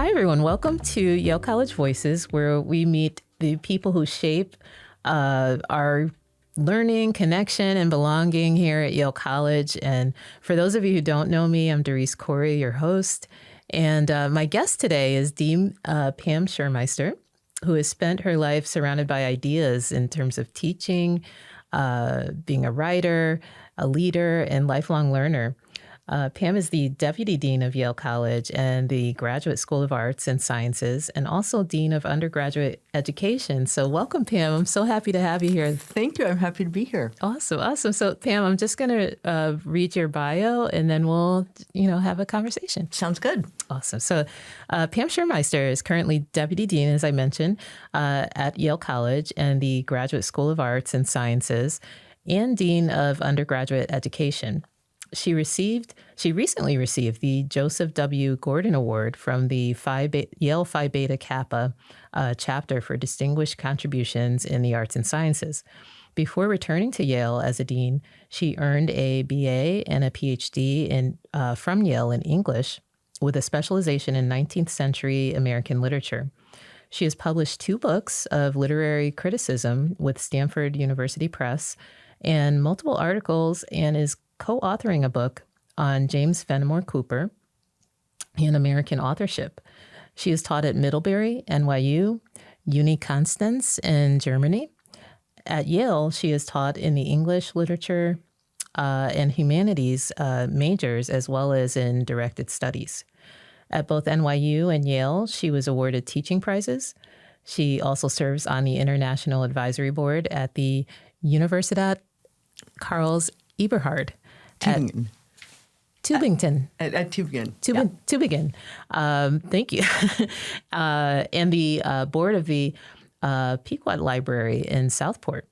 Hi, everyone. Welcome to Yale College Voices, where we meet the people who shape our learning, connection, and belonging here at Yale College. And for those of you who don't know me, I'm Darice Corey, your host. And my guest today is Dean Pam Schirmeister, who has spent her life surrounded by ideas in terms of teaching, being a writer, a leader, and lifelong learner. Pam is the Deputy Dean of Yale College and the Graduate School of Arts and Sciences, and also Dean of Undergraduate Education. So welcome, Pam. I'm so happy to have you here. Thank you. I'm happy to be here. Awesome. So, Pam, I'm just going to read your bio, and then we'll, have a conversation. Sounds good. Awesome. So Pam Schirmeister is currently Deputy Dean, as I mentioned, at Yale College and the Graduate School of Arts and Sciences, and Dean of Undergraduate Education. She recently received the Joseph W. Gordon Award from the Yale Phi Beta Kappa chapter for distinguished contributions in the arts and sciences. Before returning to Yale as a dean, she earned a BA and a PhD from Yale in English with a specialization in 19th century American literature. She has published 2 books of literary criticism with Stanford University Press and multiple articles, and is co-authoring a book on James Fenimore Cooper and American authorship. She has taught at Middlebury, NYU, Uni Konstanz in Germany. At Yale, she has taught in the English literature and humanities majors, as well as in directed studies. At both NYU and Yale, she was awarded teaching prizes. She also serves on the International Advisory Board at the Universität Karls Eberhard. Tübingen. Tübingen. At Tübingen. Tübingen. Thank you. And the board of the Pequot Library in Southport.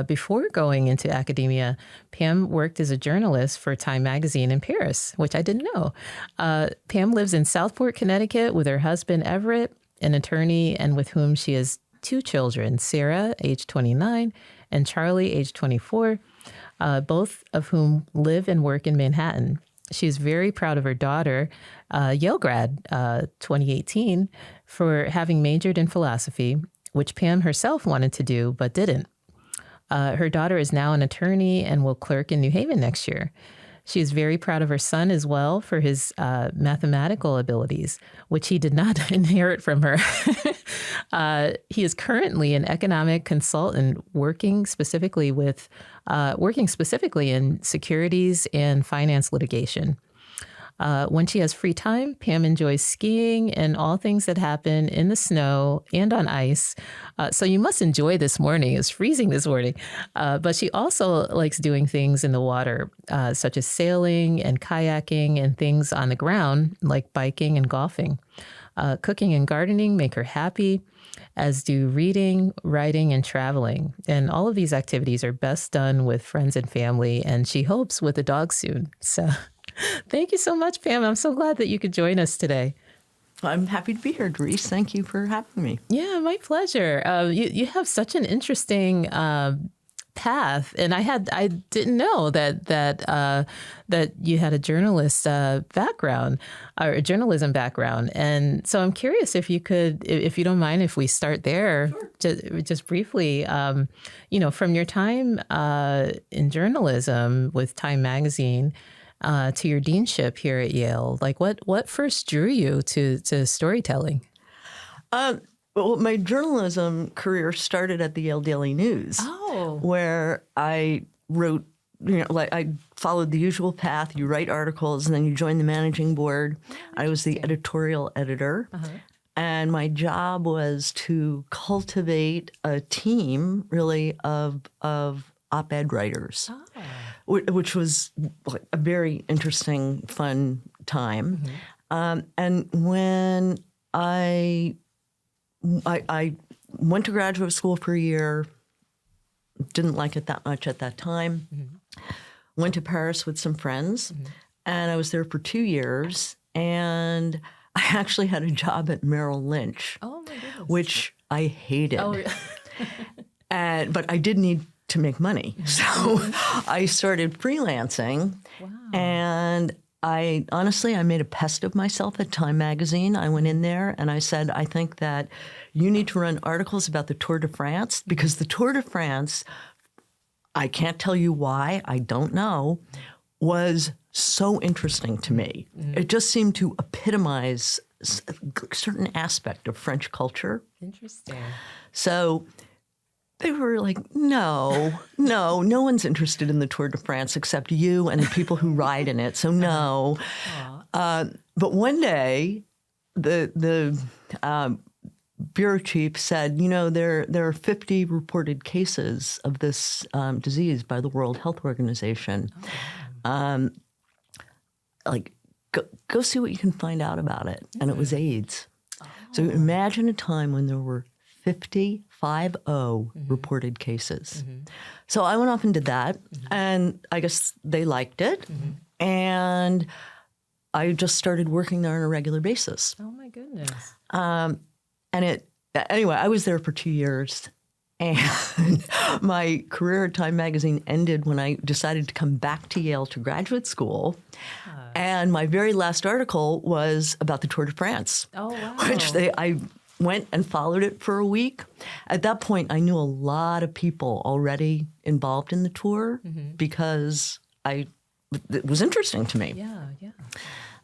Before going into academia, Pam worked as a journalist for Time magazine in Paris, which I didn't know. Pam lives in Southport, Connecticut, with her husband, Everett, an attorney, and with whom she has 2 children, Sarah, age 29, and Charlie, age 24. Both of whom live and work in Manhattan. She's very proud of her daughter, Yale grad 2018, for having majored in philosophy, which Pam herself wanted to do but didn't. Her daughter is now an attorney and will clerk in New Haven next year. She is very proud of her son as well for his mathematical abilities, which he did not inherit from her. He is currently an economic consultant working specifically in securities and finance litigation. When she has free time, Pam enjoys skiing and all things that happen in the snow and on ice. So you must enjoy this morning. It's freezing this morning. But she also likes doing things in the water, such as sailing and kayaking and things on the ground, like biking and golfing. Cooking and gardening make her happy, as do reading, writing, and traveling. And all of these activities are best done with friends and family, and she hopes with a dog soon. So thank you so much, Pam. I'm so glad that you could join us today. I'm happy to be here, Darice. Thank you for having me. Yeah, my pleasure. You have such an interesting path, and I didn't know that you had a journalist background or a journalism background, and so I'm curious if you don't mind, if we start there. Sure. Just briefly, from your time in journalism with Time magazine to your deanship here at Yale, like what first drew you to storytelling? Well, my journalism career started at the Yale Daily News, where I wrote, I followed the usual path. You write articles, and then you join the managing board. I was the editorial editor, and my job was to cultivate a team, really, of op-ed writers, which was a very interesting, fun time. And when I went to graduate school for a year, didn't like it that much at that time, went to Paris with some friends, and I was there for 2 years, and I actually had a job at Merrill Lynch, which I hated. But I did need to make money. So I started freelancing, and I made a pest of myself at Time magazine. I went in there and I said, I think that you need to run articles about the Tour de France, because the Tour de France, I can't tell you why, I don't know, was so interesting to me. It just seemed to epitomize a certain aspect of French culture. Interesting. So they were like, no one's interested in the Tour de France except you and the people who ride in it. So no. But one day, the bureau chief said, there are 50 reported cases of this disease by the World Health Organization. Go see what you can find out about it. And it was AIDS. So imagine a time when there were 50 reported cases. So I went off and did that, and I guess they liked it, and I just started working there on a regular basis. Oh my goodness! Anyway, I was there for 2 years, and my career at Time magazine ended when I decided to come back to Yale to graduate school. And my very last article was about the Tour de France. Oh wow! Which I went and followed it for a week. At that point, I knew a lot of people already involved in the tour because it was interesting to me. Yeah.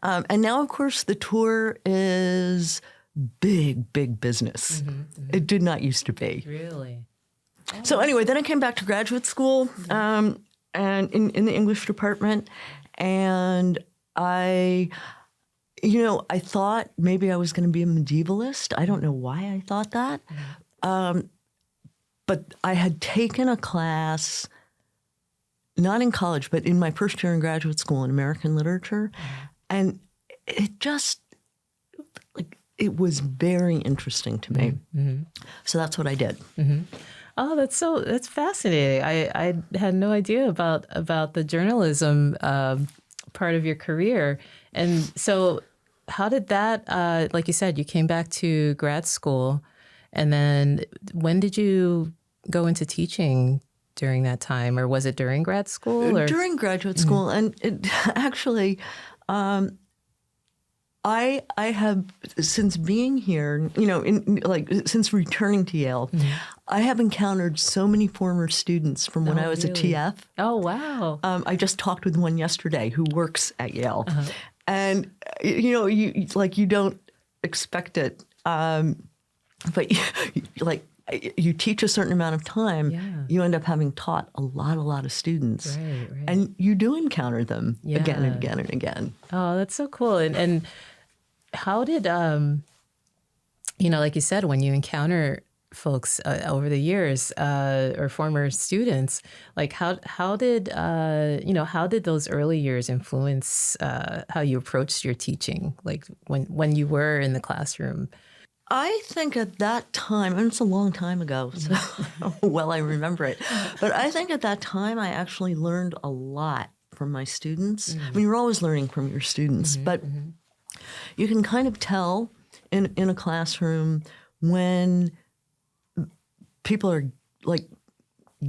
And now, of course, the tour is big business. It did not used to be. Really? Oh. So anyway, then I came back to graduate school and in the English department, and I thought maybe I was going to be a medievalist. I don't know why I thought that. But I had taken a class, not in college, but in my first year in graduate school in American literature. And it just, it was very interesting to me. So that's what I did. Oh, that's fascinating. I had no idea about the journalism part of your career. And so how did that, like you said, you came back to grad school, and then when did you go into teaching during that time, or was it during grad school? Or? During graduate school, and it, actually, I have, since being here, since returning to Yale, I have encountered so many former students from when I was really? a TF. Oh, wow. I just talked with one yesterday who works at Yale. And, you don't expect it. But, you teach a certain amount of time, you end up having taught a lot of students. Right. And you do encounter them again and again and again. Oh, that's so cool. And how did, like you said, when you encounter folks over the years or former students, like how did those early years influence how you approached your teaching, like when you were in the classroom? I think at that time, and it's a long time ago, so well I remember it, but I think at that time I actually learned a lot from my students. I mean, you're always learning from your students, but you can kind of tell in a classroom when people are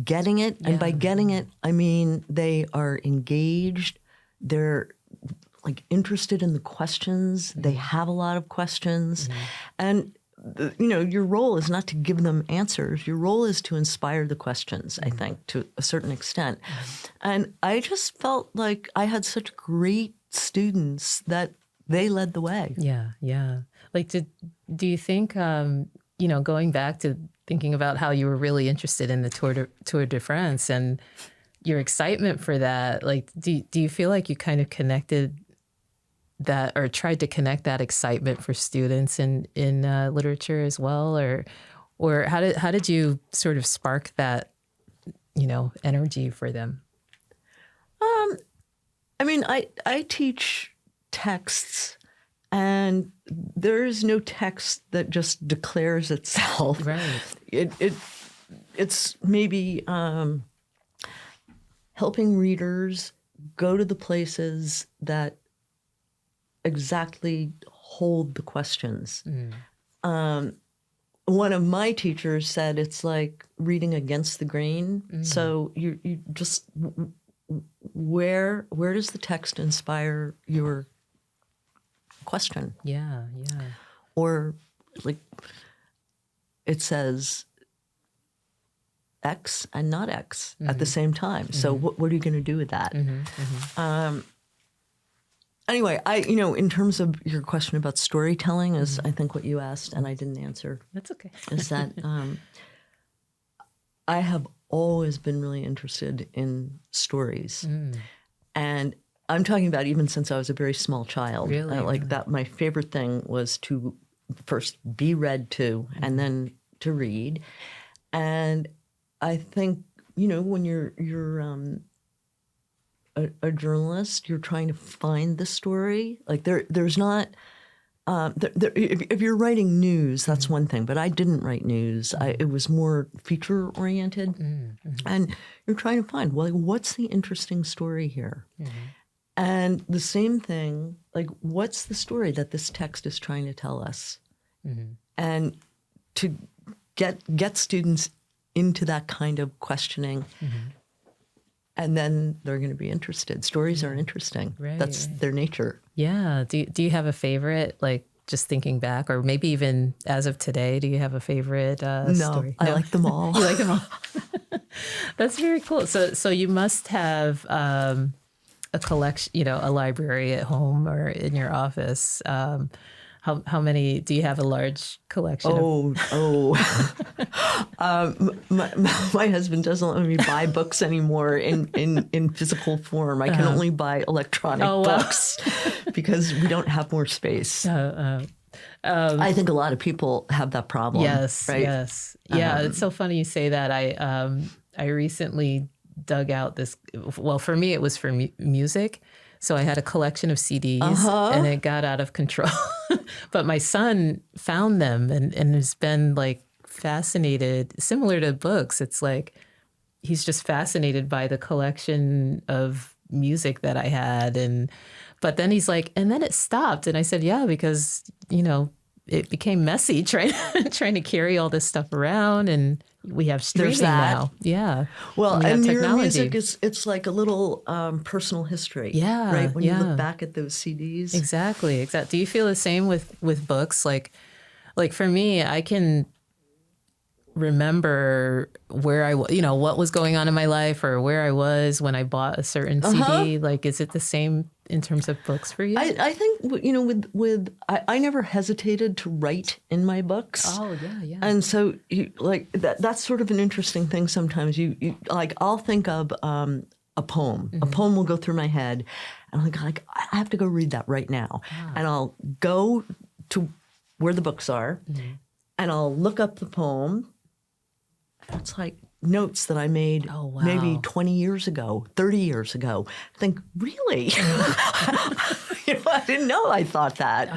getting it, and by getting it, I mean they are engaged, they're interested in the questions, they have a lot of questions, and your role is not to give them answers. Your role is to inspire the questions, I think, to a certain extent. And I just felt like I had such great students that they led the way. Yeah. Like, do you think, going back to thinking about how you were really interested in the Tour de France and your excitement for that, like, do you feel like you kind of connected that, or tried to connect that excitement for students in literature as well, or how did you sort of spark that, energy for them? I mean, I teach texts, and there is no text that just declares itself. Right. It's maybe helping readers go to the places that exactly hold the questions. One of my teachers said it's like reading against the grain. So you just where does the text inspire your question? Yeah. Or like it says X and not X at the same time. So what are you going to do with that? Anyway, in terms of your question about storytelling, is I think what you asked and I didn't answer. That's okay. Is that I have always been really interested in stories, and I'm talking about even since I was a very small child. Really? That. My favorite thing was to first be read to, and then to read. And I think when you're a journalist, you're trying to find the story. Like there's not. If you're writing news, that's one thing. But I didn't write news. It was more feature oriented, and you're trying to find what's the interesting story here. And the same thing, like what's the story that this text is trying to tell us, and to get students into that kind of questioning. And then they're going to be interested. Stories are interesting. Right, That's their nature. Yeah. Do you have a favorite, like just thinking back, or maybe even as of today, do you have a favorite story? I like them all. You like them all? That's very cool. So you must have a collection, a library at home or in your office. How many, do you have a large collection? My husband doesn't let me buy books anymore in physical form. I can only buy electronic books because we don't have more space. I think a lot of people have that problem. Yes, right? yes. Yeah, it's so funny you say that. I recently dug out this, well, for me, it was for music. So I had a collection of CDs and it got out of control. But my son found them and has been like fascinated, similar to books. It's like he's just fascinated by the collection of music that I had. But then he's like, and then it stopped. And I said, yeah, because, it became messy trying to carry all this stuff around, and we have streaming now. Yeah. Well, and your music it's like a little personal history. Yeah. Right. When you look back at those CDs. Exactly. Do you feel the same with books? Like for me, I can remember where I was, what was going on in my life or where I was when I bought a certain CD. Like, is it the same in terms of books for you? I think, I never hesitated to write in my books. Oh, yeah. And so that's sort of an interesting thing sometimes. You I'll think of a poem. A poem will go through my head and I'm like, I have to go read that right now. And I'll go to where the books are and I'll look up the poem. That's like notes that I made maybe 20 years ago, 30 years ago. I think, really? I didn't know I thought that.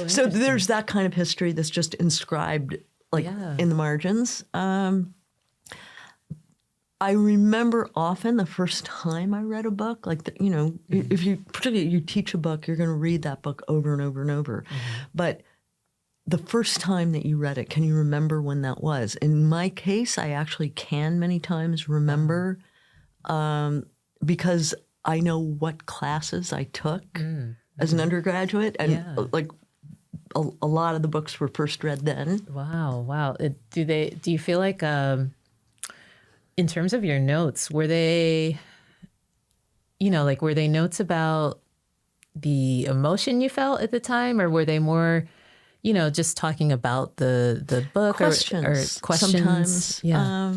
So there's that kind of history that's just inscribed in the margins. I remember often the first time I read a book, if particularly you teach a book, you're going to read that book over and over and over. But the first time that you read it, can you remember when that was? In my case, I actually can many times remember because I know what classes I took as an undergraduate. And a lot of the books were first read then. Wow. Do you feel like, in terms of your notes, were they, were they notes about the emotion you felt at the time, or were they more just talking about the book questions. Or questions? Sometimes. Yeah.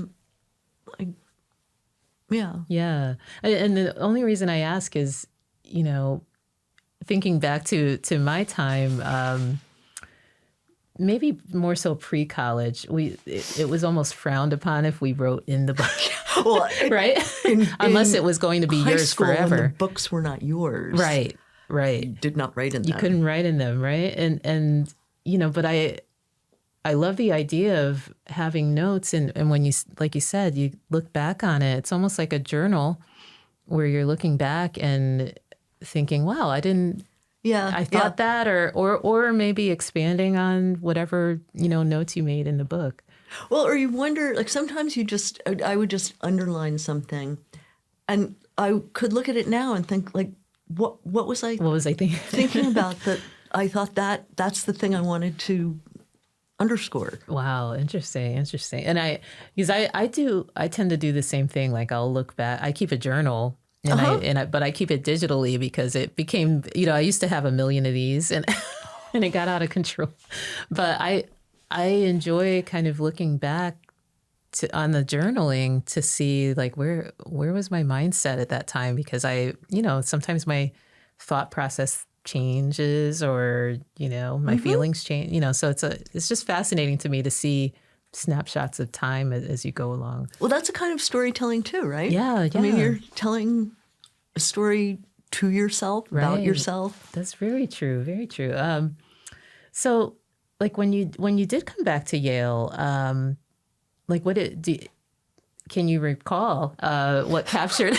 Yeah. And the only reason I ask is, thinking back to my time, maybe more so pre-college, it was almost frowned upon if we wrote in the book. Well, right? Unless it was going to be yours forever. When the books were not yours. Right. You did not write in them. You couldn't write in them, right? And but I love the idea of having notes, and when you, like you said, you look back on it, it's almost like a journal where you're looking back and thinking, wow, I thought that, or maybe expanding on whatever, notes you made in the book. Well, or you wonder, sometimes I would just underline something And I could look at it now and think, like, what was I thinking? Thinking about that? I thought that's the thing I wanted to underscore. Wow, interesting. And I tend to do the same thing. Like I'll look back. I keep a journal, but I keep it digitally because it became, I used to have a million of these, and and it got out of control. But I enjoy kind of looking back on the journaling to see like where was my mindset at that time, because sometimes my thought process changes, or my feelings change, so it's just fascinating to me to see snapshots of time as you go along. Well, that's a kind of storytelling too, right? Yeah. I mean, you're telling a story to yourself, about yourself. That's very true. Very true. So like when you did come back to Yale, like can you recall what captured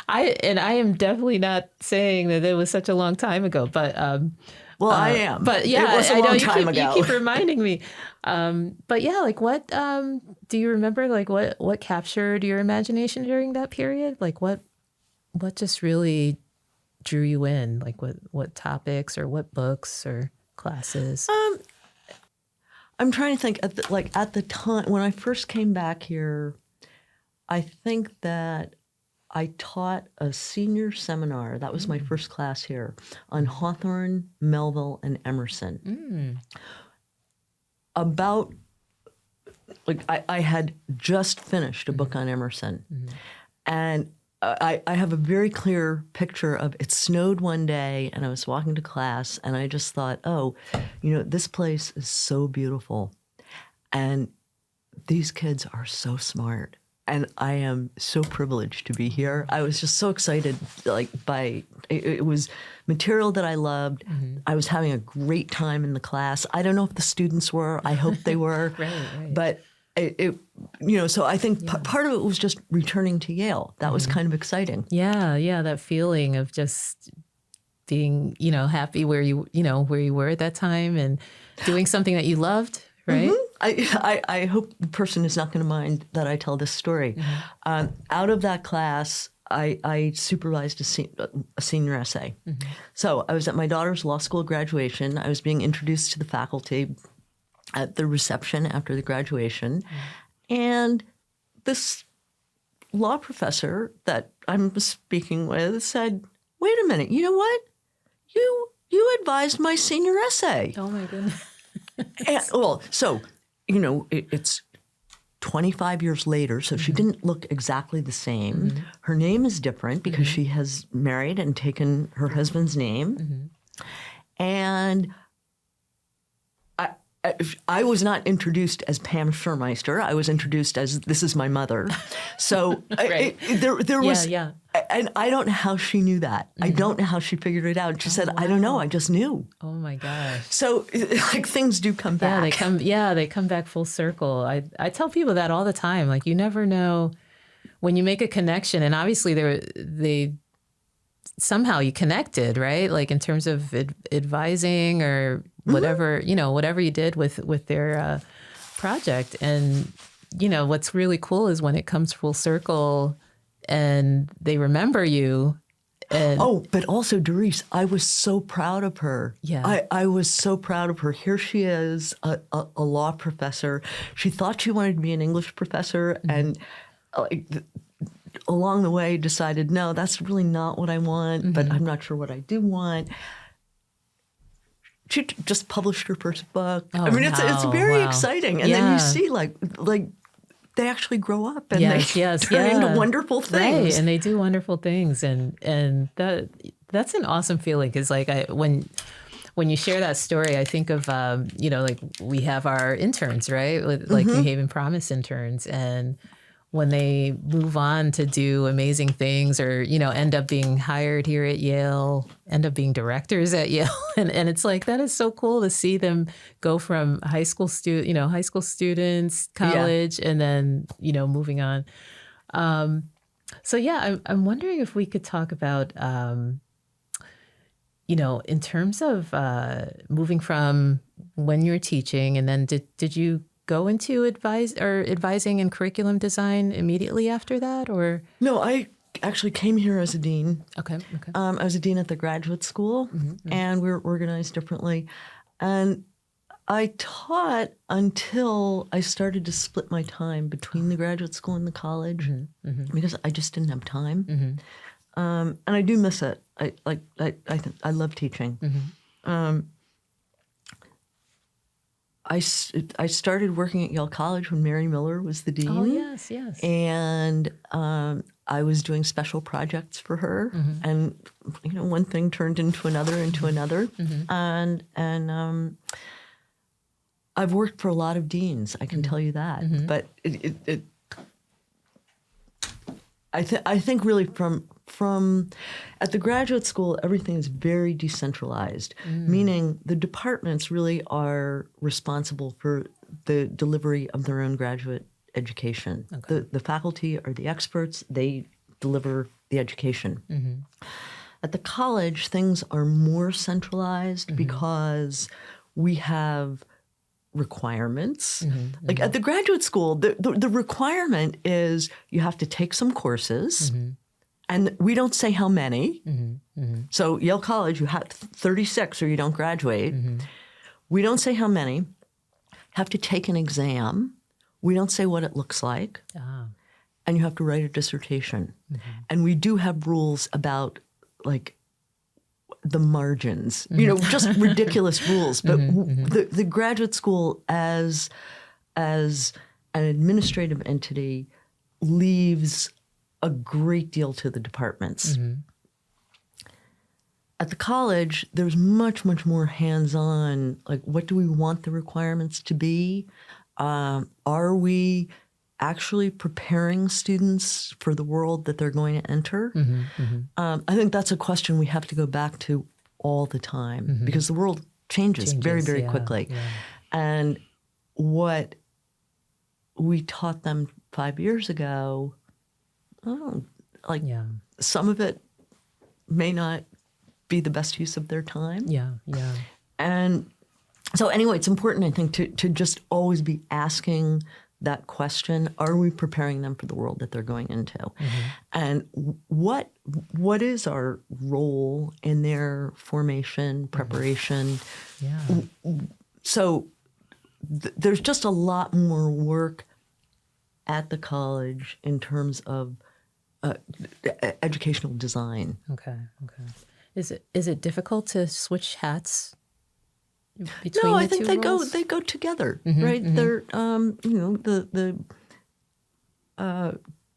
I am definitely not saying that it was such a long time ago, but I am. But yeah, it was a long time ago. You keep reminding me. But yeah, like what do you remember? Like what captured your imagination during that period? Like what just really drew you in? Like what topics or what books or classes? I'm trying to think. At the time when I first came back here, I think that I taught a senior seminar. That was my first class here on Hawthorne, Melville, and Emerson. About, like, I had just finished a book on Emerson. And I have a very clear picture of it snowed one day and I was walking to class and I just thought, oh, this place is so beautiful. And these kids are so smart. And I am so privileged to be here. I was just so excited, it was material that I loved. I was having a great time in the class. I don't know if the students were. I hope they were. Right. But so I think part of it was just returning to Yale. That was kind of exciting. Yeah, that feeling of just being, happy where you were at that time and doing something that you loved, right? I hope the person is not going to mind that I tell this story. Out of that class, I supervised a senior essay. So I was at my daughter's law school graduation. I was being introduced to the faculty at the reception after the graduation. And this law professor that I'm speaking with said, wait a minute, you know what? You advised my senior essay. Oh, my goodness. It's 25 years later, so she didn't look exactly the same. Her name is different because she has married and taken her husband's name. And I was not introduced as Pam Schirmeister. I was introduced as, this is my mother. So there was, and I don't know how she knew that. I don't know how she figured it out. She said, I don't know, I just knew. Oh my gosh. So things do come back. They come back full circle. I tell people that all the time. Like, you never know when you make a connection, and obviously they somehow you connected, right? Like in terms of advising or whatever, whatever you did with their project. And, what's really cool is when it comes full circle and they remember you. But also, Darice, I was so proud of her. Yeah. I was so proud of her. Here she is, a law professor. She thought she wanted to be an English professor, and along the way decided, no, that's really not what I want, but I'm not sure what I do want. She just published her first book. Oh, I mean, it's very exciting. And then you see like they actually grow up and they turn into wonderful things. Right, and they do wonderful things. And that's an awesome feeling, because when you share that story, I think of, like we have our interns, right? Like New Haven Promise interns. And when they move on to do amazing things, or, end up being hired here at Yale, end up being directors at Yale. And it's like, that is so cool to see them go from high school students, college, and then, moving on. So yeah, I'm wondering if we could talk about, in terms of moving from when you were teaching, and then did you go into advising and curriculum design immediately after that, or? No, I actually came here as a dean. Okay. I was a dean at the graduate school, and we were organized differently. And I taught until I started to split my time between the graduate school and the college because I just didn't have time. And I do miss it. I love teaching. I started working at Yale College when Mary Miller was the dean. Oh, yes. And I was doing special projects for her. And, one thing turned into another. And I've worked for a lot of deans, I can tell you that. But I think really from at the graduate school, everything is very decentralized, meaning the departments really are responsible for the delivery of their own graduate education. Okay. The faculty are the experts. They deliver the education. At the college, things are more centralized because we have requirements. Like at the graduate school, the requirement is you have to take some courses, and we don't say how many. So Yale College, you have 36 or you don't graduate. We don't say how many. Have to take an exam. We don't say what it looks like. And you have to write a dissertation. And we do have rules about like the margins, just ridiculous rules. But the graduate school as an administrative entity leaves a great deal to the departments. At the college, there's much, much more hands-on, like what do we want the requirements to be? Are we actually preparing students for the world that they're going to enter? I think that's a question we have to go back to all the time because the world changes very, very quickly. And what we taught them 5 years ago, some of it may not be the best use of their time. And so anyway, it's important, I think, to just always be asking that question, are we preparing them for the world that they're going into? And what is our role in their formation, preparation? So there's just a lot more work at the college in terms of educational design. Okay. Is it difficult to switch hats between No, the I think two they go together, right? They're the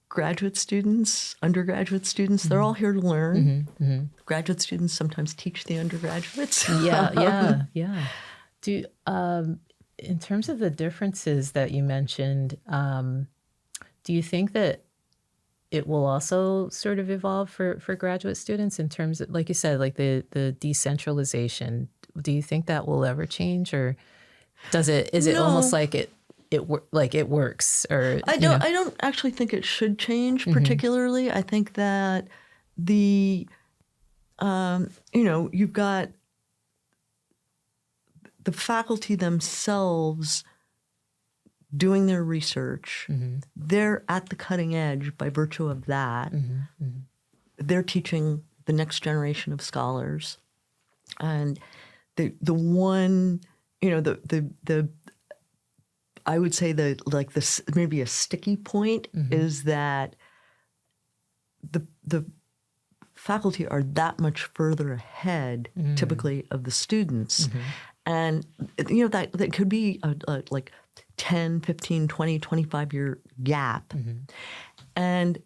graduate students, undergraduate students, they're all here to learn. Graduate students sometimes teach the undergraduates. Yeah. Do in terms of the differences that you mentioned, do you think that it will also sort of evolve for graduate students in terms of, like you said, like the decentralization? Do you think that will ever change, or is it almost like it works? Or I don't actually think it should change particularly. I think that you've got the faculty themselves doing their research. They're at the cutting edge by virtue of that. They're teaching the next generation of scholars, and the one, the I would say this maybe a sticky point is that the faculty are that much further ahead typically of the students, and that could be a like 10, 15, 20, 25-year gap. And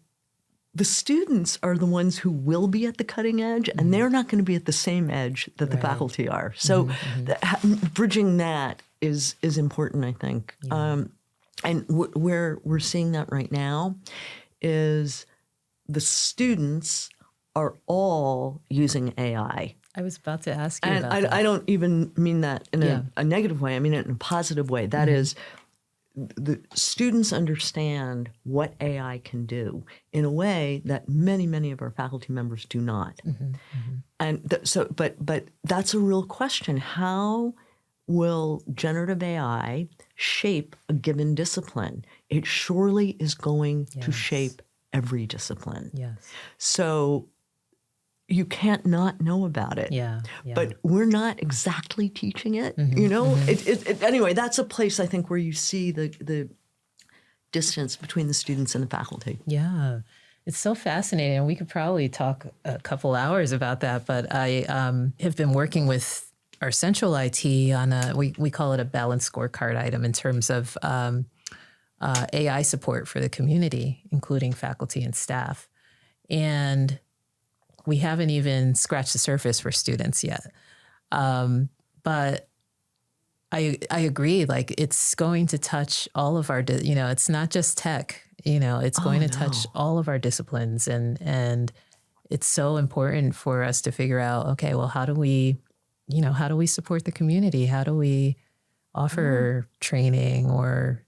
the students are the ones who will be at the cutting edge, and they're not going to be at the same edge that the faculty are. So bridging that is important, I think. And where we're seeing that right now is the students are all using AI. I was about to ask you and about that. I don't even mean that in a negative way. I mean it in a positive way. That is, the students understand what AI can do in a way that many, many of our faculty members do not. And but that's a real question. How will generative AI shape a given discipline? It surely is going to shape every discipline. Yes. So you can't not know about it. Yeah. But we're not exactly teaching it. Anyway, that's a place I think where you see the distance between the students and the faculty. Yeah. It's so fascinating. We could probably talk a couple hours about that, but I have been working with our central IT on we call it a balanced scorecard item in terms of AI support for the community, including faculty and staff. And we haven't even scratched the surface for students yet. But I agree, like it's going to touch all of our, it's not just tech, it's going to touch all of our disciplines. And it's so important for us to figure out, okay, well, how do we support the community? How do we offer training or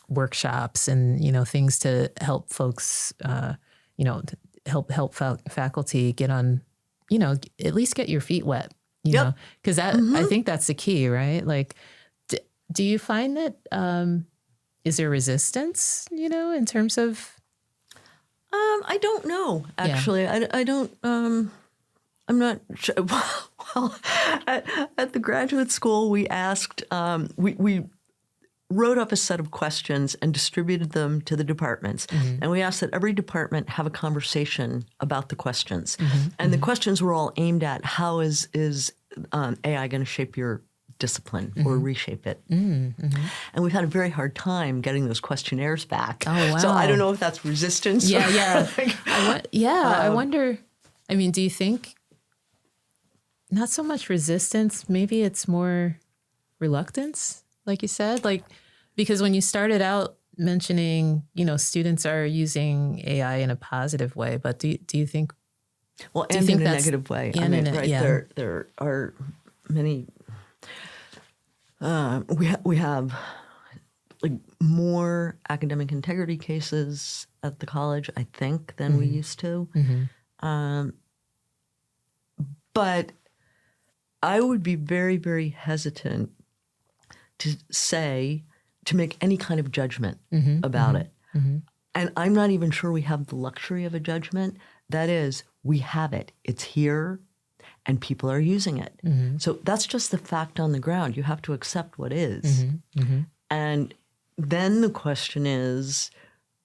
workshops and, things to help folks, help faculty get on, at least get your feet wet, know, because that, I think that's the key, right? Like, do you find that, is there resistance, in terms of? I don't know, actually. Yeah. I don't, I'm not sure. Well, at the graduate school, we asked, we wrote up a set of questions and distributed them to the departments. And we asked that every department have a conversation about the questions. And the questions were all aimed at how is AI going to shape your discipline or reshape it. And we've had a very hard time getting those questionnaires back. Oh, wow. So I don't know if that's resistance. Yeah. I wonder, do you think not so much resistance, maybe it's more reluctance? Like you said, because when you started out mentioning, students are using AI in a positive way, but do you think? Well, and in a negative way. There are many. We have like more academic integrity cases at the college, I think, than we used to. But I would be very, very hesitant to make any kind of judgment about it. And I'm not even sure we have the luxury of a judgment. That is, we have it. It's here, and people are using it. So that's just the fact on the ground. You have to accept what is. And then the question is,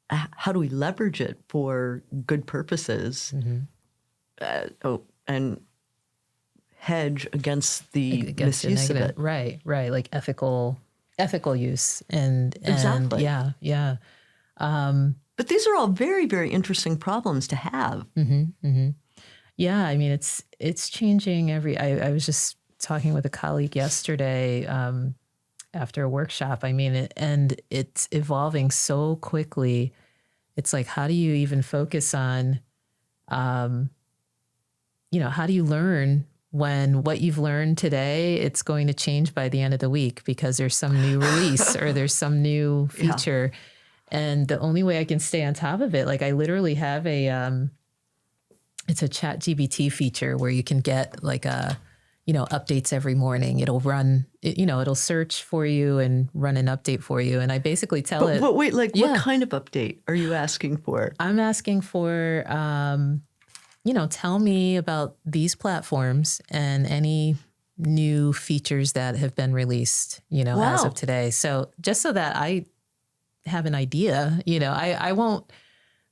how do we leverage it for good purposes? And hedge against the misuse of it. Right. Like ethical use and exactly. Yeah. But these are all very, very interesting problems to have. Yeah. It's changing I was just talking with a colleague yesterday after a workshop. And it's evolving so quickly. It's like, how do you even focus on, how do you learn when what you've learned today, it's going to change by the end of the week because there's some new release or there's some new feature. And the only way I can stay on top of it, like I literally have it's a ChatGPT feature where you can get like updates every morning. It'll run, it'll search for you and run an update for you. And I basically tell it. But wait, what kind of update are you asking for? I'm asking for, tell me about these platforms and any new features that have been released, as of today. So just so that I have an idea, I won't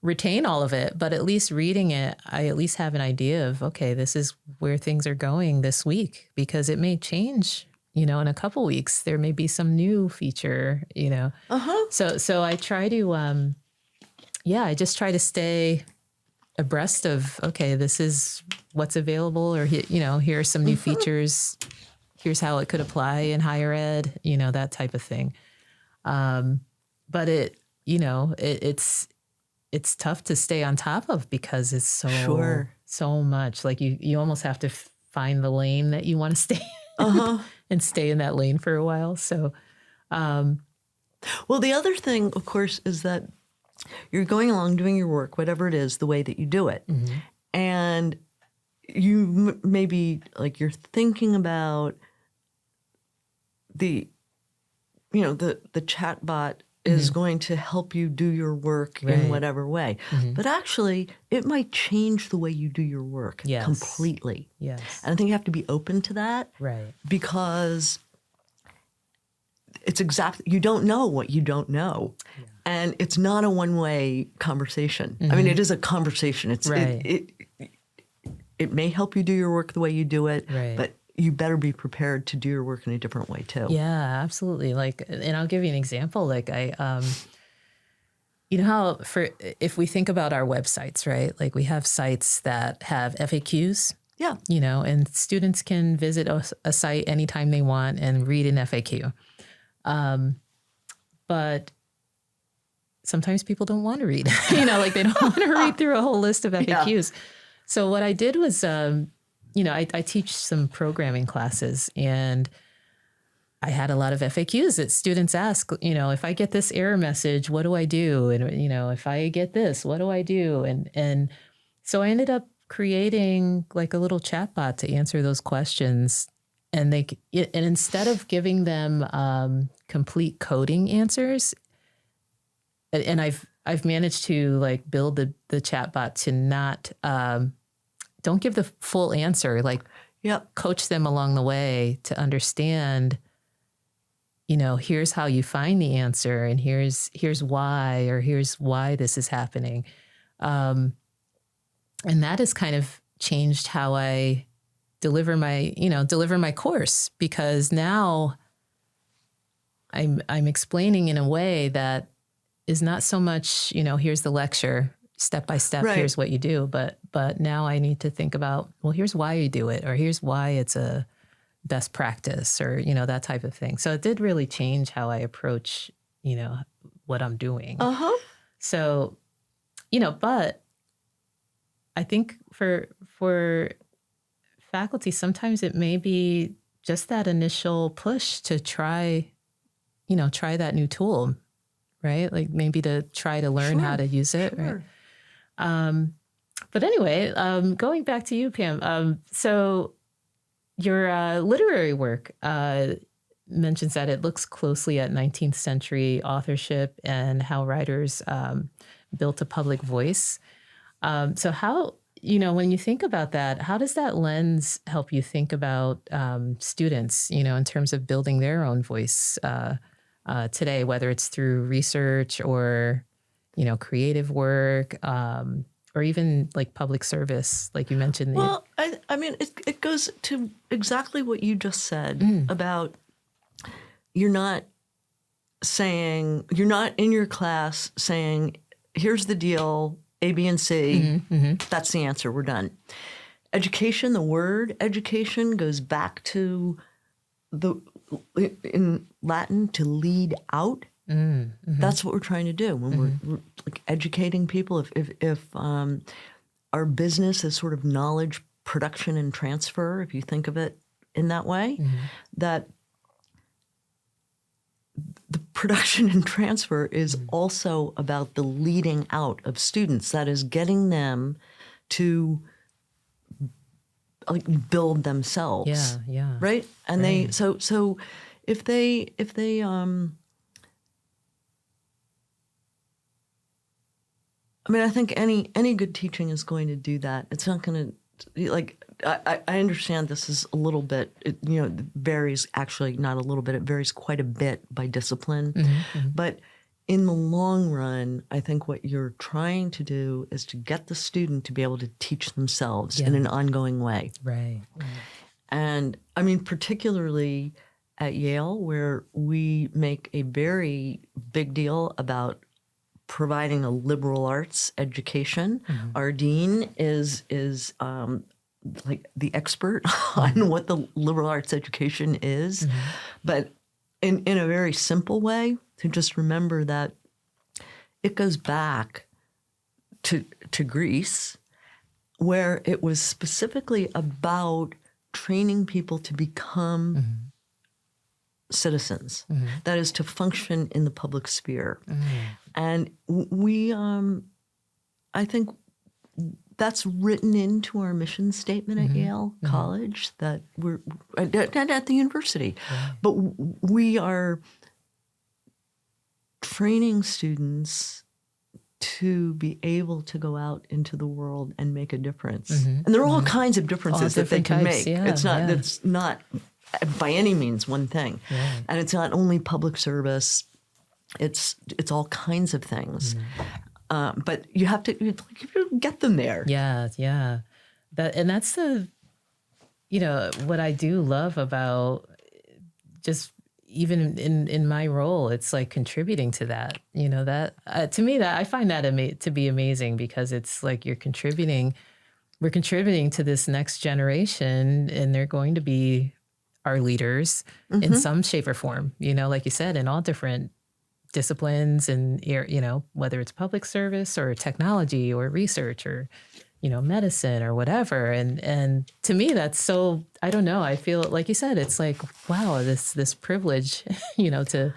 retain all of it, but at least reading it, I at least have an idea of, okay, this is where things are going this week, because it may change, in a couple weeks. There may be some new feature, So I try to, I just try to stay abreast of, okay, this is what's available, or, here are some new features. Here's how it could apply in higher ed, that type of thing. But it's tough to stay on top of because it's so much. Like you almost have to find the lane that you want to stay in and stay in that lane for a while. So, well, the other thing, of course, is that you're going along doing your work, whatever it is, the way that you do it. And you maybe like you're thinking about the chatbot is going to help you do your work in whatever way. But actually, it might change the way you do your work completely. Yes. And I think you have to be open to that. Right. Because it's you don't know what you don't know. Yeah. And it's not a one-way conversation. I mean, it is a conversation. It's it may help you do your work the way you do it, but you better be prepared to do your work in a different way too. Yeah, absolutely. Like, and I'll give you an example. Like you know how if we think about our websites, right? Like we have sites that have FAQs. Yeah. You know, and students can visit a site anytime they want and read an FAQ. But sometimes people don't want to read, like they don't want to read through a whole list of FAQs. Yeah. So what I did was, I teach some programming classes, and I had a lot of FAQs that students ask, if I get this error message, what do I do? And, if I get this, what do I do? And so I ended up creating like a little chatbot to answer those questions. And instead of giving them complete coding answers, and I've managed to like build the chatbot to not don't give the full answer, like coach them along the way to understand, here's how you find the answer, and here's why, or here's why this is happening. And that has kind of changed how I deliver my course, because now I'm explaining in a way that is not so much, here's the lecture, step by step, here's what you do, but now I need to think about, well, here's why you do it, or here's why it's a best practice, or, that type of thing. So it did really change how I approach, what I'm doing. So, but I think for faculty, sometimes it may be just that initial push to try that new tool, right? Like maybe to try to learn how to use it. Right. But anyway, going back to you, Pam. So your literary work mentions that it looks closely at 19th century authorship and how writers built a public voice. So how, when you think about that, how does that lens help you think about students, in terms of building their own voice today, whether it's through research or, creative work, or even like public service, like you mentioned? Well, I mean, it goes to exactly what you just said about you're not in your class saying, here's the deal, A, B, and C, that's the answer, we're done. Education, the word education goes back to in Latin, to lead out. That's what we're trying to do when we're like educating people. If our business is sort of knowledge production and transfer, if you think of it in that way, that the production and transfer is also about the leading out of students. That is getting them to like build themselves. Yeah. Right? And they so if they I mean, I think any good teaching is going to do that. It's not going to, like, I understand this is a little bit, it varies, actually not a little bit, it varies quite a bit by discipline. But in the long run, I think what you're trying to do is to get the student to be able to teach themselves in an ongoing way. Right. And I mean, particularly at Yale, where we make a very big deal about providing a liberal arts education. Our dean is like the expert on what the liberal arts education is, but in a very simple way, to just remember that it goes back to Greece, where it was specifically about training people to become citizens, that is, to function in the public sphere. And we, I think that's written into our mission statement at Yale College, that we're at the university. Right. But we are training students to be able to go out into the world and make a difference. And there are all kinds of differences that they can make. Yeah, it's not by any means one thing. Right. And it's not only public service. It's all kinds of things. But you have to get them there. Yeah. That's what I do love about just even in my role, it's like contributing to that, to me, that I find that to be amazing, because it's like we're contributing to this next generation, and they're going to be our leaders in some shape or form, like you said, in all different disciplines, and, whether it's public service or technology or research or, medicine or whatever. And to me, that's so, I don't know, I feel like you said, it's like, wow, this privilege, to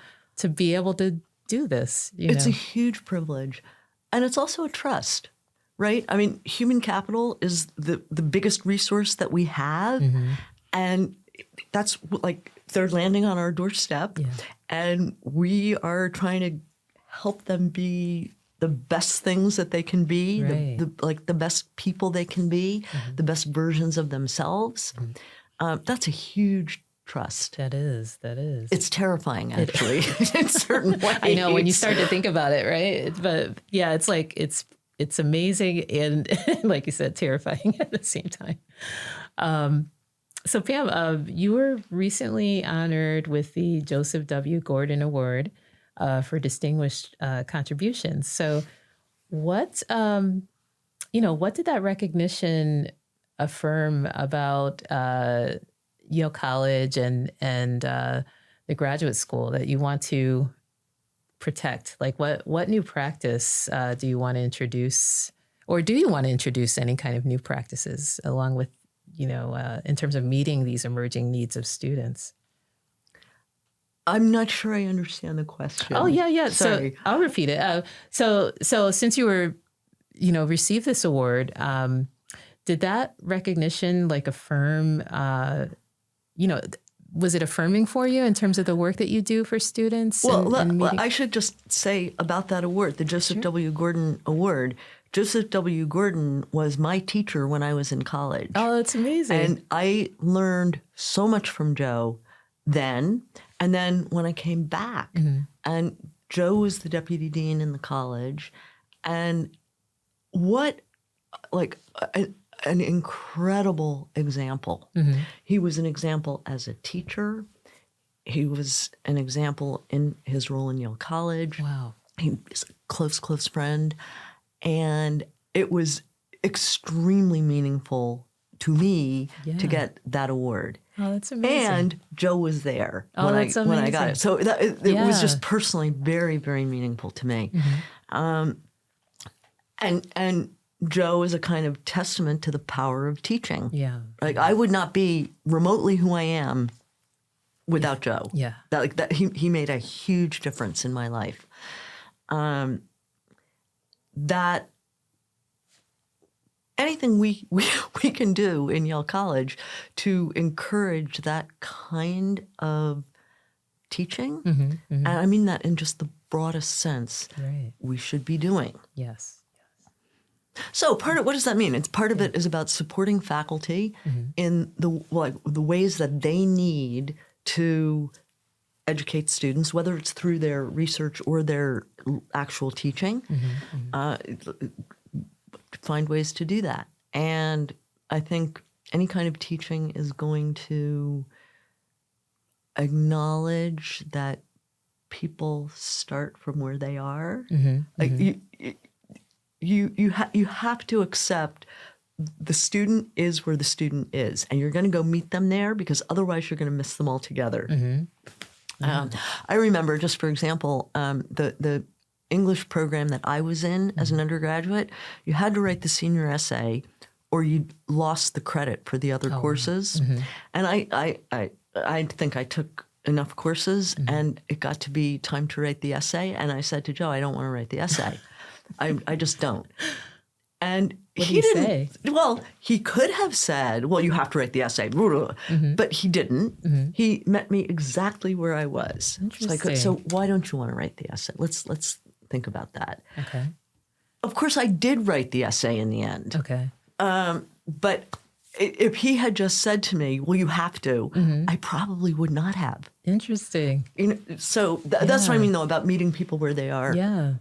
be able to do this. It's a huge privilege. And it's also a trust, right? I mean, human capital is the biggest resource that we have. And that's like, they're landing on our doorstep. Yeah. And we are trying to help them be the best things that they can be, right. the best people they can be, the best versions of themselves. That's a huge trust. That is. It's terrifying, actually, in certain ways. I know, when you start to think about it, right? But yeah, it's like, it's amazing and, like you said, terrifying at the same time. So Pam, you were recently honored with the Joseph W. Gordon Award for distinguished contributions. So what did that recognition affirm about Yale College and the graduate school that you want to protect? Like what new practice do you want to introduce, or do you want to introduce any kind of new practices along with, in terms of meeting these emerging needs of students? I'm not sure I understand the question. Oh, yeah. Sorry. So I'll repeat it. So since you were, received this award, did that recognition like affirm, was it affirming for you in terms of the work that you do for students? Well, I should just say about that award, the Joseph W. Gordon Award. Joseph W. Gordon was my teacher when I was in college. Oh, that's amazing. And I learned so much from Joe then. And then when I came back, and Joe was the deputy dean in the college, and what, like, an incredible example. He was an example as a teacher. He was an example in his role in Yale College. Wow. He was a close friend. And it was extremely meaningful to me to get that award. Oh, that's amazing. And Joe was there when I got it. So it was just personally very, very meaningful to me. And Joe is a kind of testament to the power of teaching. Yeah. Like, I would not be remotely who I am without Joe. Yeah. He made a huge difference in my life. That anything we can do in Yale College to encourage that kind of teaching, and I mean that in just the broadest sense, we should be doing. Yes. So what does that mean? It's part of it is about supporting faculty in the ways that they need to educate students, whether it's through their research or their actual teaching, find ways to do that. And I think any kind of teaching is going to acknowledge that people start from where they are. Like you have to accept the student is where the student is, and you're going to go meet them there, because otherwise you're going to miss them altogether. I remember, just for example, the English program that I was in as an undergraduate, you had to write the senior essay or you lost the credit for the other courses. And I think I took enough courses and it got to be time to write the essay. And I said to Joe, I don't want to write the essay. I just don't. And what did he say? Well, he could have said, well, you have to write the essay, but he didn't. He met me exactly where I was. Interesting. So why don't you want to write the essay? Let's think about that. Okay. Of course, I did write the essay in the end. Okay. But if he had just said to me, well, you have to, I probably would not have. Interesting. So that's what I mean, though, about meeting people where they are. Yeah.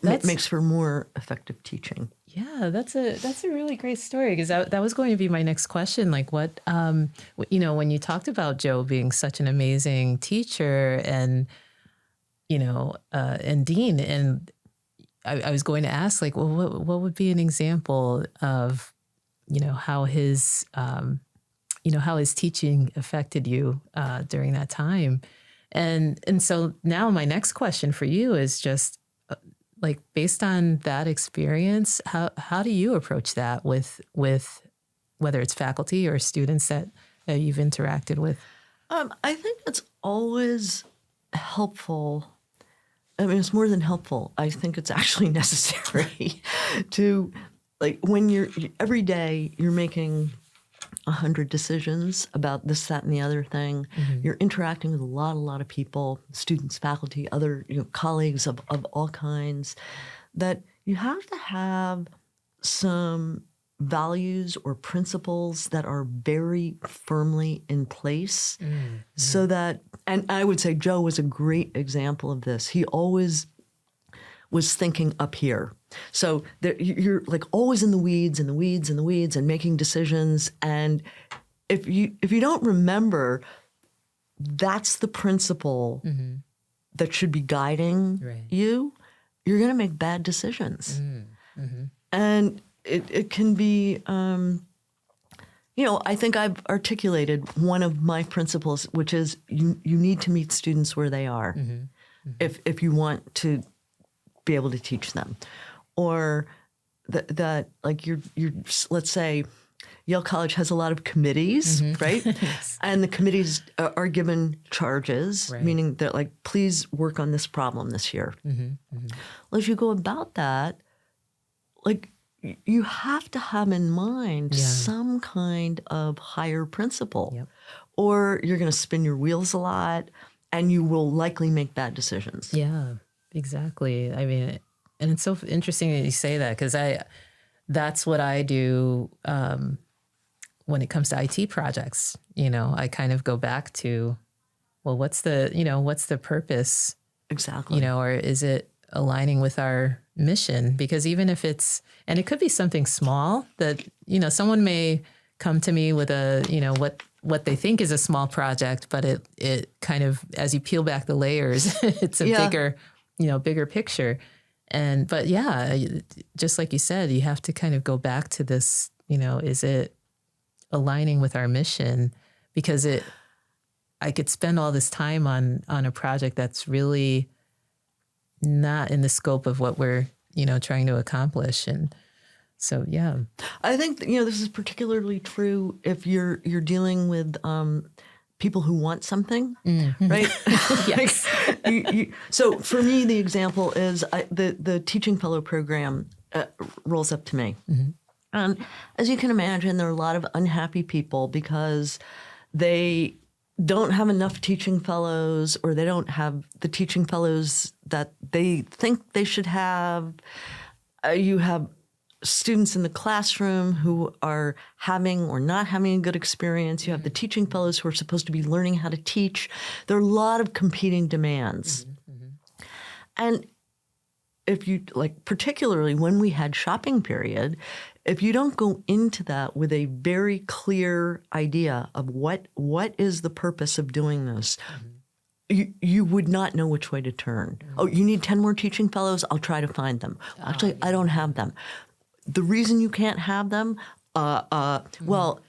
It makes for more effective teaching. Yeah, that's a really great story, because that was going to be my next question. Like, what, when you talked about Joe being such an amazing teacher and, and dean, and I was going to ask, like, well, what would be an example of, how his teaching affected you during that time, and so now my next question for you is just, like, based on that experience, how do you approach that with whether it's faculty or students that you've interacted with? I think it's always helpful. I mean, it's more than helpful. I think it's actually necessary to, like, when every day you're making 100 decisions about this, that, and the other thing. You're interacting with a lot of people, students, faculty, other colleagues of all kinds, that you have to have some values or principles that are very firmly in place so that, and I would say Joe was a great example of this. He always was thinking up here. So you're like always in the weeds and making decisions. And if you don't remember, that's the principle that should be guiding you, you're going to make bad decisions. And it can be, I think I've articulated one of my principles, which is you need to meet students where they are if you want to be able to teach them. Or that like you're let's say Yale College has a lot of committees, right? Yes. And the committees are given charges, meaning that, like, please work on this problem this year. Well, as you go about that, like, you have to have in mind some kind of higher principle, or you're going to spin your wheels a lot and you will likely make bad decisions. Yeah, exactly. I mean, and it's so interesting that you say that, because that's what I do when it comes to IT projects. I kind of go back to, well, what's the purpose? Exactly. Or is it aligning with our mission? Because even if and it could be something small that, someone may come to me with what they think is a small project, but it kind of, as you peel back the layers, it's a bigger picture. But just like you said, you have to kind of go back to this, is it aligning with our mission? Because I could spend all this time on a project that's really not in the scope of what we're, trying to accomplish. And so, yeah. I think, this is particularly true if you're dealing with people who want something, right? Yes. So for me, the example is the Teaching Fellow program rolls up to me. And as you can imagine, there are a lot of unhappy people because they don't have enough teaching fellows, or they don't have the teaching fellows that they think they should have. You have students in the classroom who are having or not having a good experience. You have the teaching fellows who are supposed to be learning how to teach. There are a lot of competing demands. And if you, like, particularly when we had shopping period, if you don't go into that with a very clear idea of what is the purpose of doing this, you would not know which way to turn. Oh, you need 10 more teaching fellows? I'll try to find them. Actually, I don't have them. The reason you can't have them, well,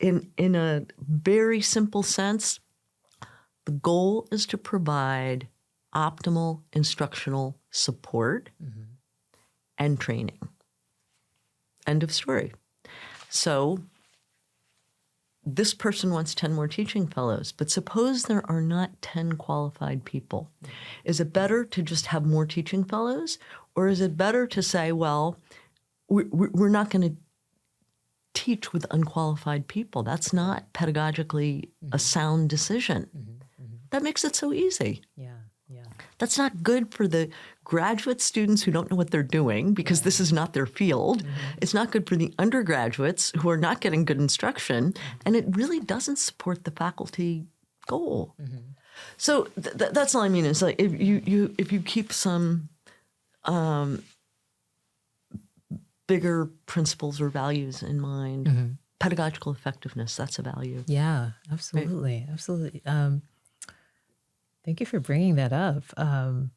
in a very simple sense, the goal is to provide optimal instructional support and training. End of story. So this person wants 10 more teaching fellows, but suppose there are not 10 qualified people. Is it better to just have more teaching fellows, or is it better to say, well, we're not going to teach with unqualified people. That's not pedagogically a sound decision. That makes it so easy. Yeah, yeah. That's not good for the graduate students who don't know what they're doing because this is not their field. It's not good for the undergraduates who are not getting good instruction, and it really doesn't support the faculty goal. So that's all I mean. Is like if you keep some bigger principles or values in mind, pedagogical effectiveness, that's a value. Yeah, absolutely, right? Absolutely. Thank you for bringing that up. I'm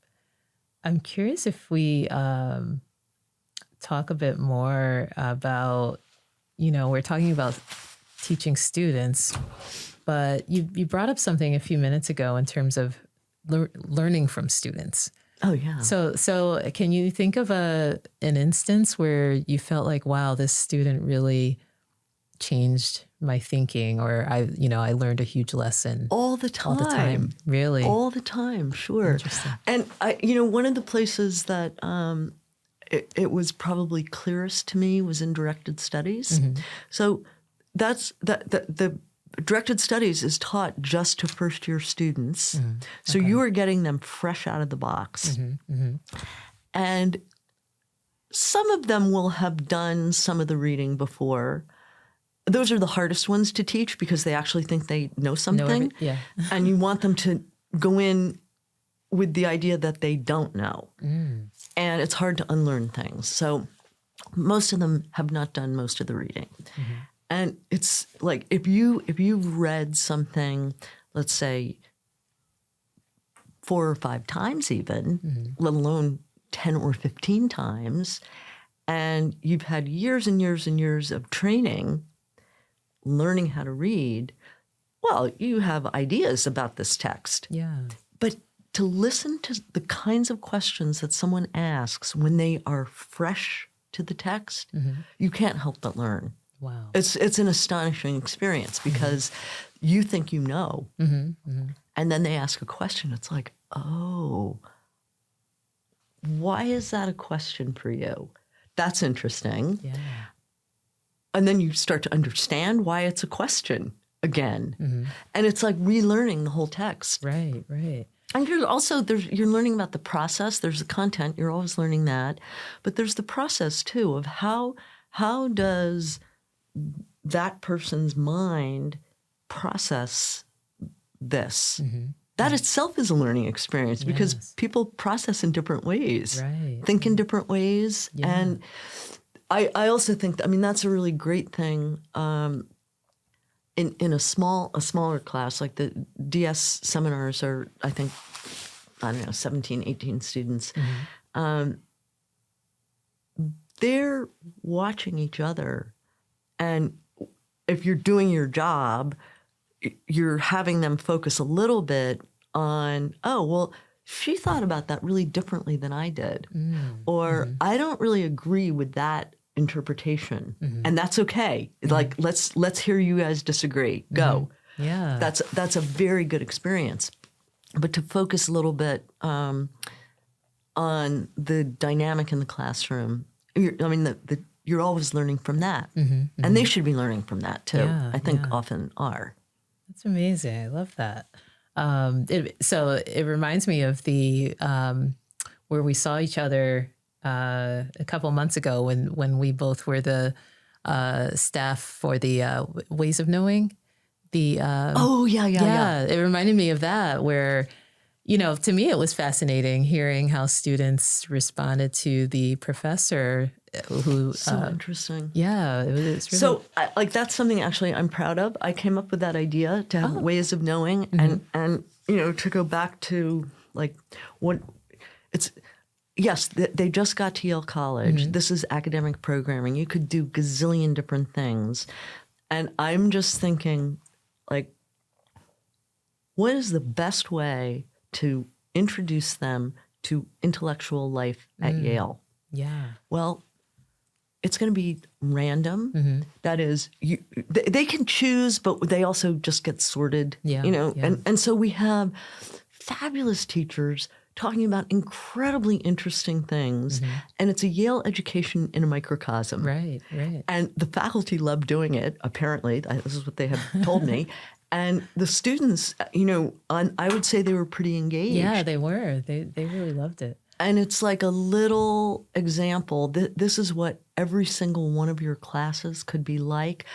curious if we talk a bit more about, we're talking about teaching students, but you brought up something a few minutes ago in terms of learning from students. Oh, yeah. So can you think of an instance where you felt like, wow, this student really changed my thinking, or I learned a huge lesson? All the time. Really? All the time, sure. Interesting. And one of the places that it was probably clearest to me was in directed studies. So that's the directed studies is taught just to first-year students. So you are getting them fresh out of the box. And some of them will have done some of the reading before. Those are the hardest ones to teach because they actually think they know something. And you want them to go in with the idea that they don't know. And it's hard to unlearn things. So most of them have not done most of the reading. And it's like if you've read something, let's say 4 or 5 times even, let alone 10 or 15 times, and you've had years and years and years of training, learning how to read, well, you have ideas about this text. Yeah. But to listen to the kinds of questions that someone asks when they are fresh to the text, you can't help but learn. Wow. It's an astonishing experience because you think you know, and then they ask a question. It's like, oh, why is that a question for you? That's interesting. Yeah. And then you start to understand why it's a question again. And it's like relearning the whole text. Right, right. And you're learning about the process. There's the content. You're always learning that. But there's the process, too, of how does that person's mind process this? That itself is a learning experience because people process in different ways, think in different ways. And I also think, that's a really great thing in a smaller class, like the DS seminars are, I think, 17, 18 students. They're watching each other. And if you're doing your job, you're having them focus a little bit on, oh, well, she thought about that really differently than I did. Or I don't really agree with that interpretation. And that's okay. Like, let's hear you guys disagree. Go. Yeah. That's a very good experience. But to focus a little bit on the dynamic in the classroom, you're always learning from that. And they should be learning from that, too. I think often are. That's amazing. I love that. So it reminds me of the where we saw each other a couple months ago when we both were the staff for the Ways of Knowing. Yeah. It reminded me of that where, to me, it was fascinating hearing how students responded to the professor who. So interesting. Yeah. It's really. So that's something actually I'm proud of. I came up with that idea to have Ways of Knowing and to go back to what it's. Yes, they just got to Yale College. This is academic programming. You could do gazillion different things. And I'm just thinking, what is the best way to introduce them to intellectual life at Yale? Yeah. Well, it's going to be random. That is, they can choose, but they also just get sorted. And so we have fabulous teachers talking about incredibly interesting things. And it's a Yale education in a microcosm. Right. And the faculty love doing it, apparently. This is what they have told me. And the students, I would say they were pretty engaged. Yeah, they were. They really loved it. And it's like a little example. This is what every single one of your classes could be like.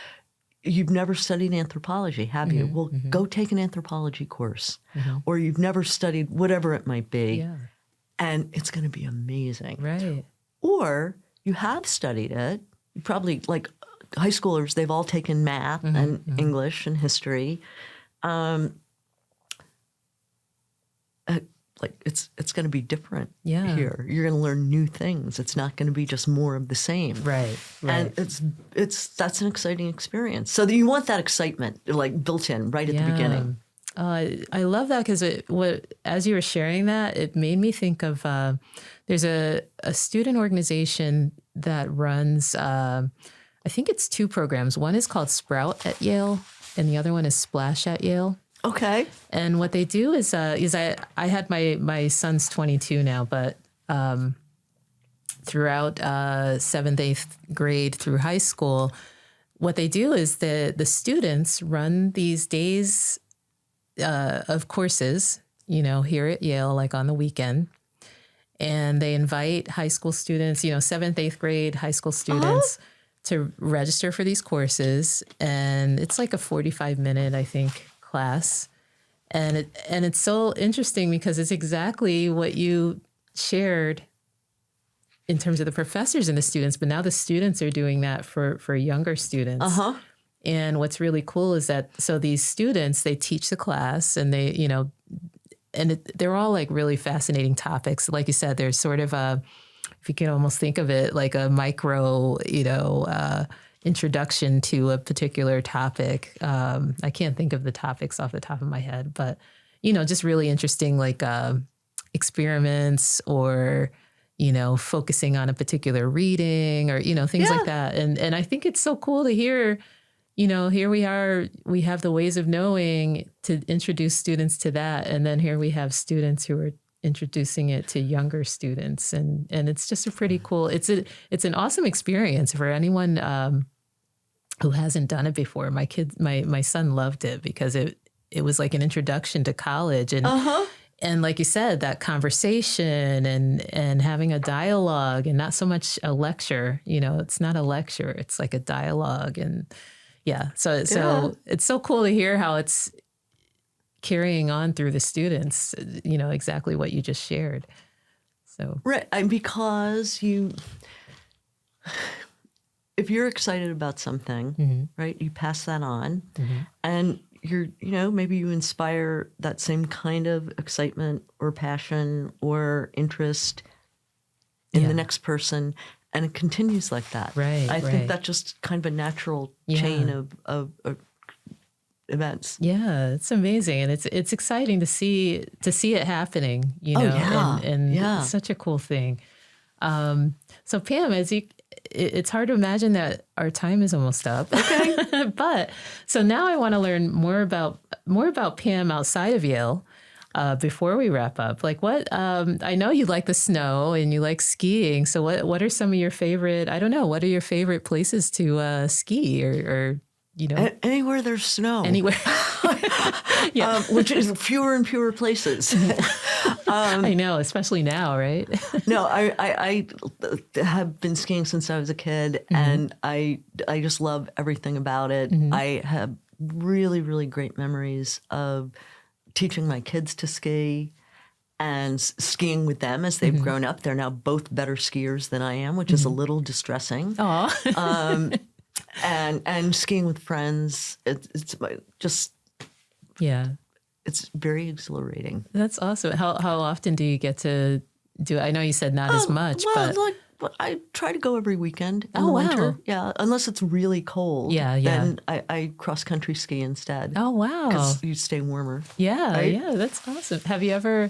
You've never studied anthropology, have you? Well, go take an anthropology course. Or you've never studied whatever it might be. Yeah. And it's going to be amazing. Right. Or you have studied it. You probably, like high schoolers, they've all taken math and English and history. It's going to be different here. You're going to learn new things. It's not going to be just more of the same. Right. And that's an exciting experience. So you want that excitement like built in right at the beginning. I love that because as you were sharing that, it made me think of there's a student organization that runs, I think it's 2 programs. One is called Sprout at Yale, and the other one is Splash at Yale. Okay. And what they do is I had my son's 22 now, but throughout 7th, 8th grade through high school, what they do is the students run these days of courses, here at Yale, like on the weekend. And they invite high school students, 7th, 8th grade high school students to register for these courses. And it's like a 45-minute, I think, class. And it's so interesting because it's exactly what you shared in terms of the professors and the students, but now the students are doing that for younger students. And what's really cool is that, so these students, they teach the class and they, they're all like really fascinating topics. Like you said, there's sort of if you can almost think of it like a micro, introduction to a particular topic. I can't think of the topics off the top of my head, but, just really interesting, like experiments or, focusing on a particular reading or, things like that. And I think it's so cool to hear, here we are, we have the ways of knowing to introduce students to that. And then here we have students who are introducing it to younger students. And it's just a pretty cool, it's an awesome experience for anyone who hasn't done it before. My son loved it because it was like an introduction to college. And like you said, that conversation and having a dialogue and not so much a lecture, it's not a lecture, it's like a dialogue. And so it's so cool to hear how it's carrying on through the students, exactly what you just shared. So right, and because if you're excited about something, right, you pass that on, and you're, maybe you inspire that same kind of excitement or passion or interest in the next person, and it continues like that. Right. I think that's just kind of a natural chain of events. Yeah, it's amazing, and it's exciting to see it happening. And it's such a cool thing. So Pam, it's hard to imagine that our time is almost up. Okay, but so now I want to learn more about Pam outside of Yale. Before we wrap up, like what? I know you like the snow and you like skiing. So what are some of your favorite? I don't know. What are your favorite places to ski or anywhere there's snow. Anywhere. Which is fewer and fewer places. I know, especially now, right? No, I have been skiing since I was a kid, and I just love everything about it. I have really, really great memories of teaching my kids to ski and skiing with them as they've grown up. They're now both better skiers than I am, which is a little distressing. And skiing with friends, it's just it's very exhilarating. That's awesome. How often do you get to do it? I know you said not as much, but I try to go every weekend in the winter. Yeah, unless it's really cold. Then I cross country ski instead. Oh wow, because you stay warmer. Yeah, that's awesome. Have you ever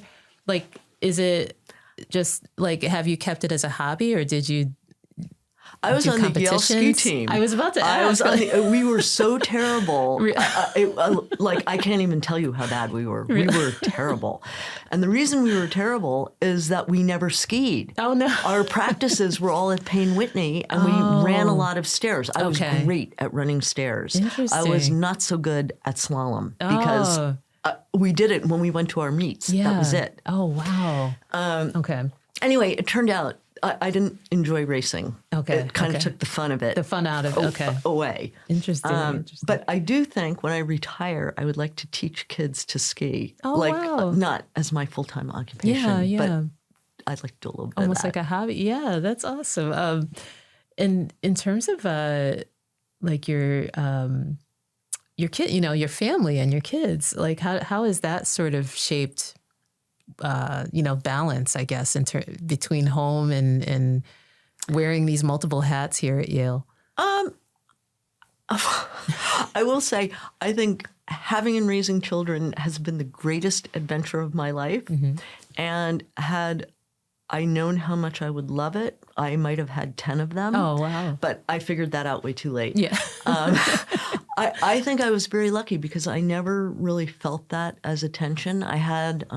is it just like have you kept it as a hobby or did you? I was on the Yale ski team. I was about to ask. We were so terrible. I can't even tell you how bad we were. We were terrible. And the reason we were terrible is that we never skied. Oh, no. Our practices were all at Payne Whitney, and we ran a lot of stairs. I was great at running stairs. Interesting. I was not so good at slalom because we did it when we went to our meets. Yeah. That was it. Oh, wow. Okay. Anyway, it turned out I didn't enjoy racing. Okay. It kind of took the fun of it. The fun out of it. Away. Interesting. But I do think when I retire, I would like to teach kids to ski. Oh, wow. Not as my full-time occupation, but I'd like to do a little bit almost of that. like a hobby. Yeah, that's awesome. And in terms of like your kid, your family and your kids, like how has that sort of shaped balance, I guess, between home and wearing these multiple hats here at Yale? I will say, I think having and raising children has been the greatest adventure of my life. Mm-hmm. And had I known how much I would love it, I might have had 10 of them. Oh, wow. But I figured that out way too late. Yeah. I think I was very lucky because I never really felt that as a tension. I had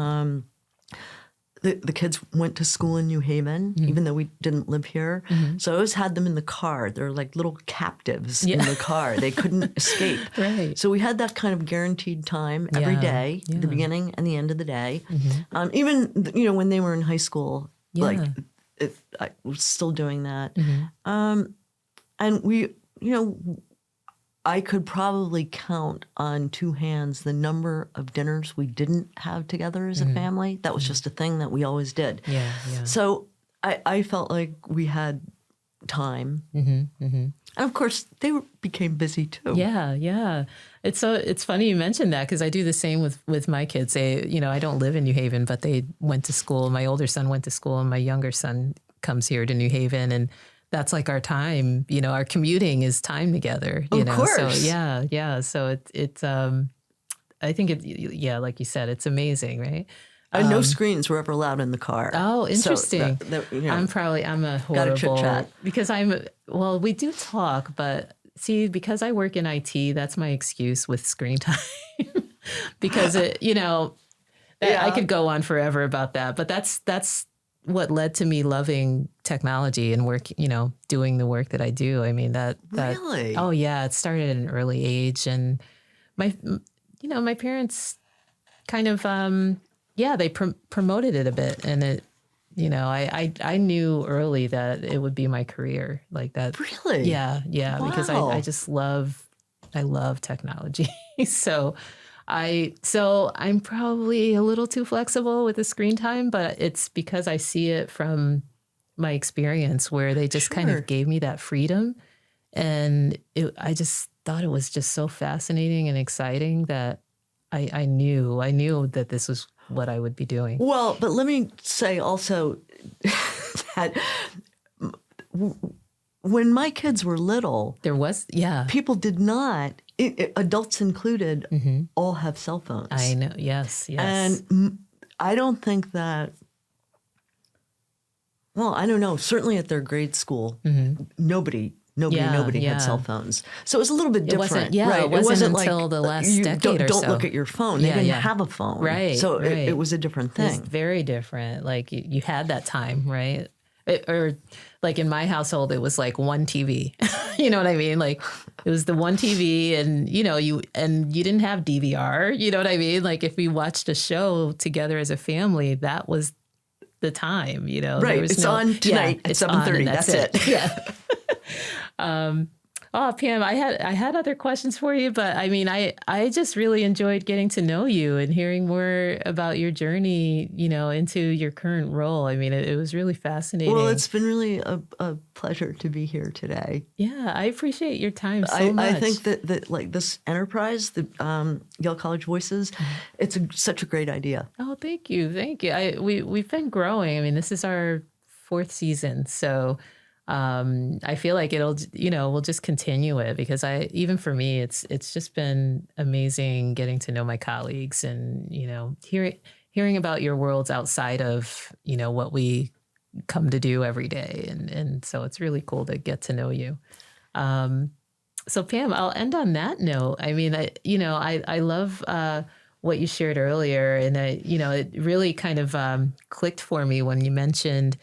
the kids went to school in New Haven, even though we didn't live here. Mm-hmm. So I always had them in the car. They're like little captives in the car. They couldn't escape. Right. So we had that kind of guaranteed time every day, the beginning and the end of the day. Mm-hmm. Even, when they were in high school, I was still doing that. Mm-hmm. And we, I could probably count on two hands the number of dinners we didn't have together as a family. That was just a thing that we always did. Yeah. So I felt like we had time. Mm-hmm. Mm-hmm. And of course, they became busy too. Yeah. It's funny you mentioned that because I do the same with my kids. They, I don't live in New Haven, but they went to school. My older son went to school and my younger son comes here to New Haven, and that's like our time, our commuting is time together, Of course. So yeah. So it's I think like you said, it's amazing, right? No screens were ever allowed in the car. Oh, interesting. So I'm a horrible, chit-chat. because we do talk, but see, because I work in IT, that's my excuse with screen time because I could go on forever about that, but that's what led to me loving technology and work, doing the work that I do. I mean, that really? Oh yeah. It started at an early age, and my parents kind of, they promoted it a bit, and it, I knew early that it would be my career like that. Really? Yeah. Wow. Because I love technology. So I'm probably a little too flexible with the screen time, but it's because I see it from my experience where they just kind of gave me that freedom. And I just thought it was just so fascinating and exciting that I knew that this was what I would be doing. Well, but let me say also that when my kids were little, there was, people did not, adults included, all have cell phones. I know, yes. And I don't think that, well, I don't know, certainly at their grade school, nobody had cell phones. So it was a little bit different. It wasn't until like, the last decade or so. Don't look at your phone. They didn't have a phone. Right. So it was a different thing. It was very different. Like you had that time, right? Or like in my household, it was like one TV. You know what I mean? Like it was the one TV, and you didn't have DVR. You know what I mean? Like if we watched a show together as a family, that was the time. Right. It's on tonight at 7:30. That's it. Yeah. Pam, I had other questions for you, but I mean, I just really enjoyed getting to know you and hearing more about your journey, into your current role. I mean, it was really fascinating. Well, it's been really a pleasure to be here today. Yeah, I appreciate your time so much. I think that like this enterprise, the Yale College Voices, it's such a great idea. Oh, thank you. We've been growing. I mean, this is our 4th season, so I feel like we'll just continue it because even for me, it's just been amazing getting to know my colleagues and, hearing about your worlds outside of, what we come to do every day. And so it's really cool to get to know you. So Pam, I'll end on that note. I mean, I love what you shared earlier, and it really kind of clicked for me when you mentioned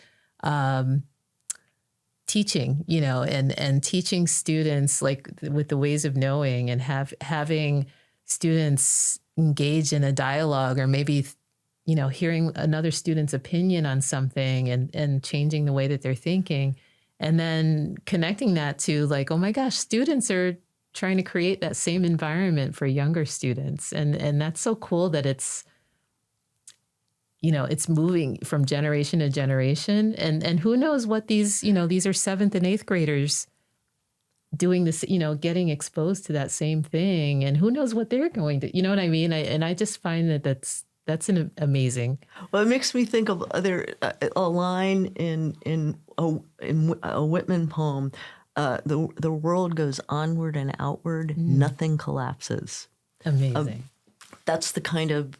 teaching, and teaching students like with the ways of knowing, and having students engage in a dialogue, or maybe hearing another student's opinion on something and changing the way that they're thinking. And then connecting that to like, oh my gosh, students are trying to create that same environment for younger students. And that's so cool that it's moving from generation to generation. And who knows what these are 7th and 8th graders doing this, getting exposed to that same thing. And who knows what they're going to, you know what I mean? I just find that's an amazing. Well, it makes me think of a line in a Whitman poem. The world goes onward and outward. Nothing collapses. Amazing. That's the kind of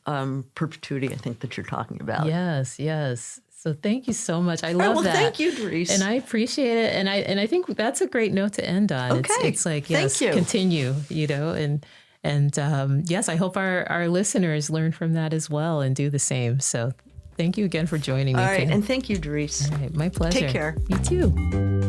perpetuity I think that you're talking about. Yes, yes. So thank you so much. I love that. Thank you, Darice. And I appreciate it. And I think that's a great note to end on. Okay. It's like, yes, continue, and yes, I hope our listeners learn from that as well and do the same. So thank you again for joining me. All right. And thank you, Darice. All right. My pleasure. Take care. You too.